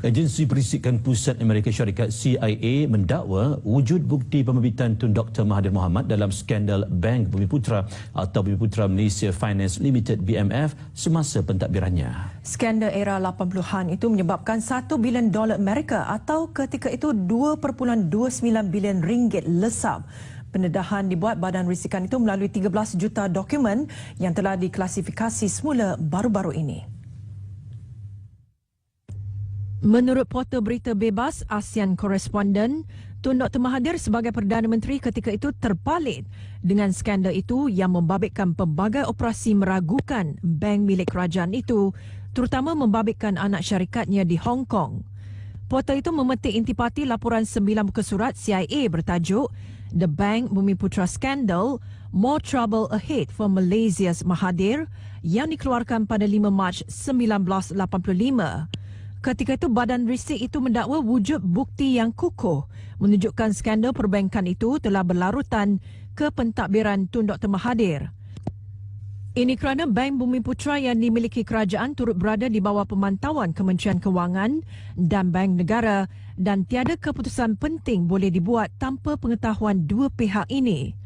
Agensi Perisikan Pusat Amerika Syarikat CIA mendakwa wujud bukti pembibitan Tun Dr. Mahathir Mohamad dalam skandal Bank Bumiputra atau Bumiputra Malaysia Finance Limited BMF semasa pentadbirannya. Skandal era 80-an itu menyebabkan $1 bilion Amerika atau ketika itu 2.29 bilion ringgit lesap. Pendedahan dibuat badan risikan itu melalui 13 juta dokumen yang telah diklasifikasi semula baru-baru ini. Menurut portal berita bebas ASEAN Correspondent, Tun Dr. Mahathir sebagai Perdana Menteri ketika itu terpalit dengan skandal itu yang membabitkan pelbagai operasi meragukan bank milik kerajaan itu, terutama membabitkan anak syarikatnya di Hong Kong. Portal itu memetik intipati laporan 9 muka surat CIA bertajuk The Bank Bumiputra Scandal, More Trouble Ahead for Malaysia's Mahathir yang dikeluarkan pada 5 Mac 1985. Ketika itu, badan risik itu mendakwa wujud bukti yang kukuh menunjukkan skandal perbankan itu telah berlarutan ke pentadbiran Tun Dr. Mahathir. Ini kerana Bank Bumiputra yang dimiliki kerajaan turut berada di bawah pemantauan Kementerian Kewangan dan Bank Negara dan tiada keputusan penting boleh dibuat tanpa pengetahuan dua pihak ini.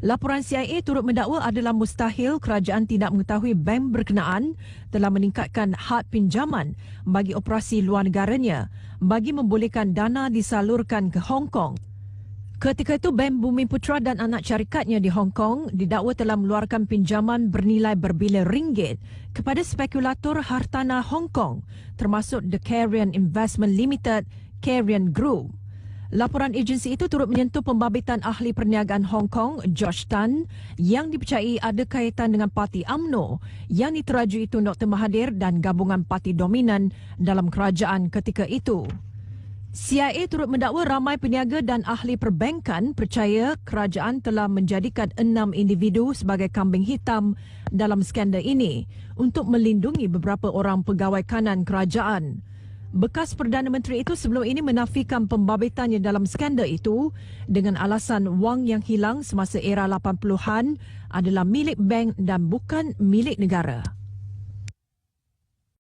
Laporan CIA turut mendakwa adalah mustahil kerajaan tidak mengetahui bank berkenaan telah meningkatkan had pinjaman bagi operasi luar negaranya bagi membolehkan dana disalurkan ke Hong Kong. Ketika itu, Bank Bumiputra dan anak syarikatnya di Hong Kong didakwa telah mengeluarkan pinjaman bernilai berbilion ringgit kepada spekulator hartanah Hong Kong termasuk The Carrion Investment Limited, Carrion Group. Laporan agensi itu turut menyentuh pembabitan ahli perniagaan Hong Kong, George Tan, yang dipercayai ada kaitan dengan Parti UMNO yang diterajui Tun Dr. Mahathir dan gabungan parti dominan dalam kerajaan ketika itu. CIA turut mendakwa ramai peniaga dan ahli perbankan percaya kerajaan telah menjadikan 6 individu sebagai kambing hitam dalam skandal ini untuk melindungi beberapa orang pegawai kanan kerajaan. Bekas Perdana Menteri itu sebelum ini menafikan pembabitannya dalam skandal itu dengan alasan wang yang hilang semasa era 80-an adalah milik bank dan bukan milik negara.